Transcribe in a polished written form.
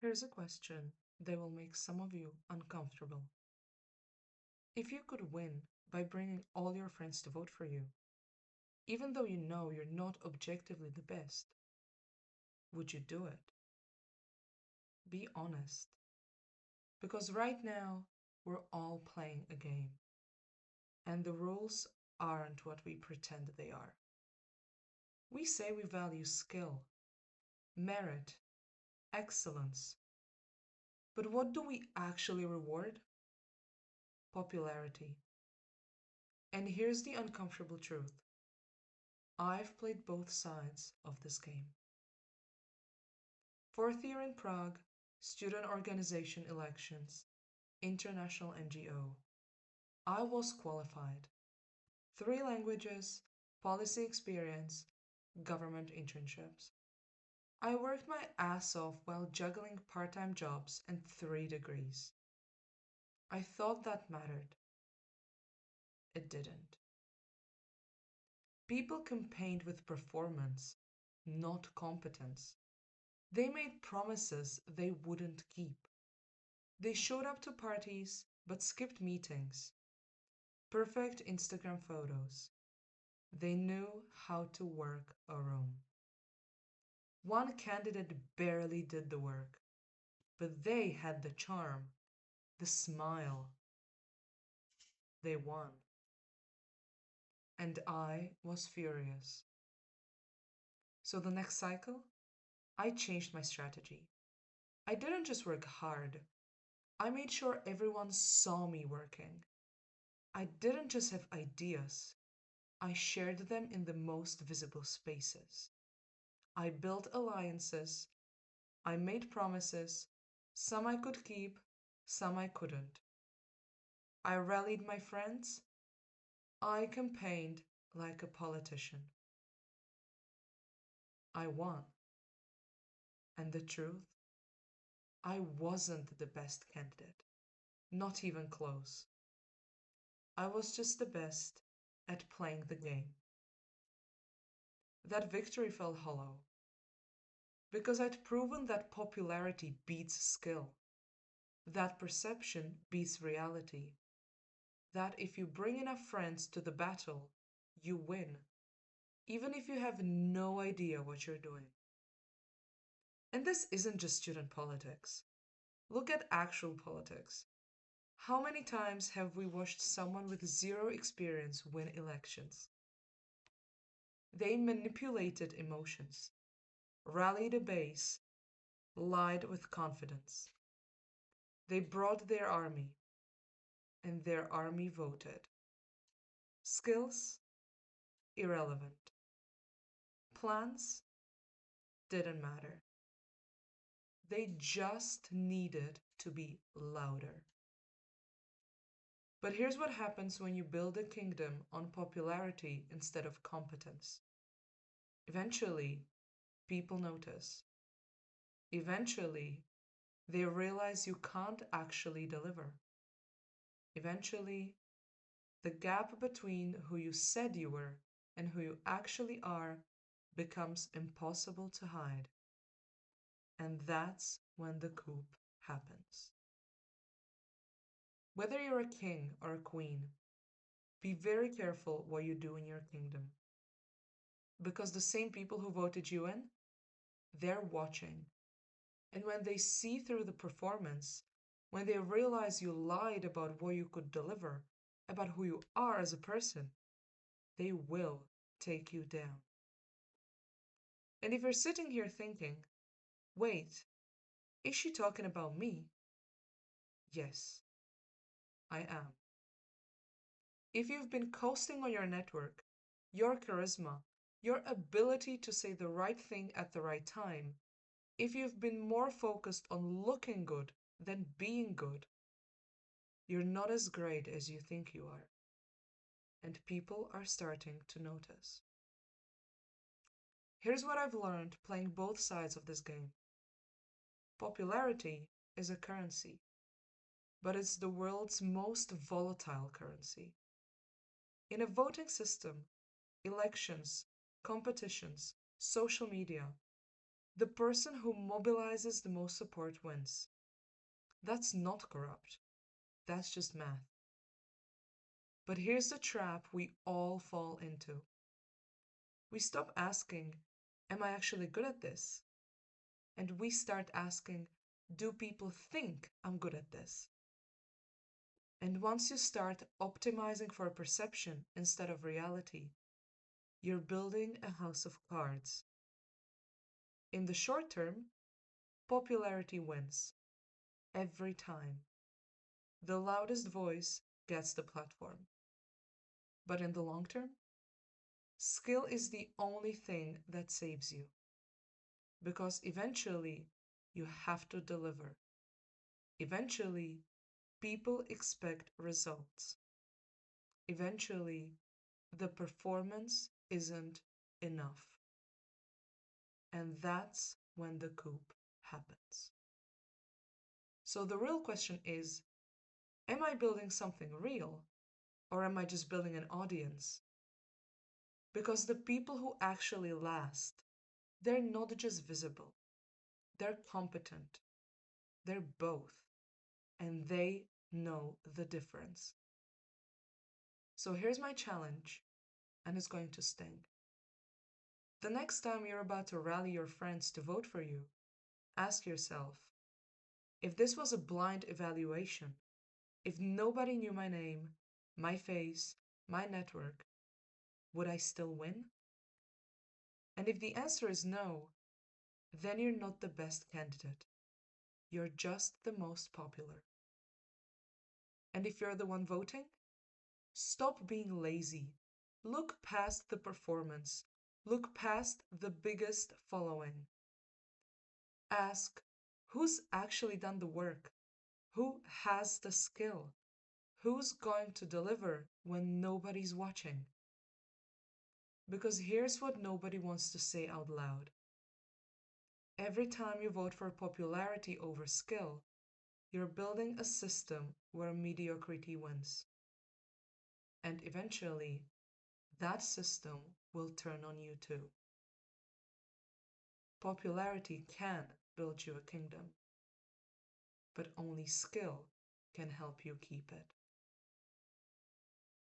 Here's a question that will make some of you uncomfortable. If you could win by bringing all your friends to vote for you, even though you know you're not objectively the best, would you do it? Be honest. Because right now, we're all playing a game, and the rules aren't what we pretend they are. We say we value skill, merit, excellence, but what do we actually reward? Popularity. And here's the uncomfortable truth: I've played both sides of this game. Fourth year in Prague, student organization elections, international NGO. I was qualified. 3 languages, policy experience, government internships. I worked my ass off while juggling part time jobs and 3 degrees. I thought that mattered. It didn't. People campaigned with performance, not competence. They made promises they wouldn't keep. They showed up to parties but skipped meetings. Perfect Instagram photos. They knew how to work a room. One candidate barely did the work, but they had the charm, the smile. They won. And I was furious. So the next cycle, I changed my strategy. I didn't just work hard, I made sure everyone saw me working. I didn't just have ideas, I shared them in the most visible spaces. I built alliances, I made promises, some I could keep, some I couldn't. I rallied my friends, I campaigned like a politician. I won. And the truth? I wasn't the best candidate, not even close. I was just the best at playing the game. That victory felt hollow because I'd proven that popularity beats skill, that perception beats reality, that if you bring enough friends to the battle, you win, even if you have no idea what you're doing. And this isn't just student politics. Look at actual politics. How many times have we watched someone with zero experience win elections? They manipulated emotions, rallied a base, lied with confidence. They brought their army, and their army voted. Skills? Irrelevant. Plans? Didn't matter. They just needed to be louder. But here's what happens when you build a kingdom on popularity instead of competence. Eventually, people notice. Eventually, they realize you can't actually deliver. Eventually, the gap between who you said you were and who you actually are becomes impossible to hide. And that's when the coup happens. Whether you're a king or a queen, be very careful what you do in your kingdom. Because the same people who voted you in, they're watching. And when they see through the performance, when they realize you lied about what you could deliver, about who you are as a person, they will take you down. And if you're sitting here thinking, wait, is she talking about me? Yes, I am. If you've been coasting on your network, your charisma, your ability to say the right thing at the right time, if you've been more focused on looking good than being good, you're not as great as you think you are. And people are starting to notice. Here's what I've learned playing both sides of this game. Popularity is a currency, but it's the world's most volatile currency. In a voting system, elections, competitions, social media, The person who mobilizes the most support wins. That's not corrupt. That's just math. But here's the trap we all fall into. We stop asking, am I actually good at this? And we start asking, do people think I'm good at this? And once you start optimizing for perception instead of reality, you're building a house of cards. In the short term, popularity wins. Every time. The loudest voice gets the platform. But in the long term, skill is the only thing that saves you. Because eventually, you have to deliver. Eventually, people expect results. Eventually, the performance isn't enough. And that's when the coup happens. So the real question is, am I building something real, or am I just building an audience? Because the people who actually last, they're not just visible, they're competent, they're both, and they know the difference. So here's my challenge, and it's going to sting. The next time you're about to rally your friends to vote for you, ask yourself, if this was a blind evaluation, if nobody knew my name, my face, my network, would I still win? And if the answer is no, then you're not the best candidate. You're just the most popular. And if you're the one voting, stop being lazy. Look past the performance. Look past the biggest following. Ask, who's actually done the work? Who has the skill? Who's going to deliver when nobody's watching? Because here's what nobody wants to say out loud. Every time you vote for popularity over skill, you're building a system where mediocrity wins. And eventually, that system will turn on you too. Popularity can build you a kingdom, but only skill can help you keep it.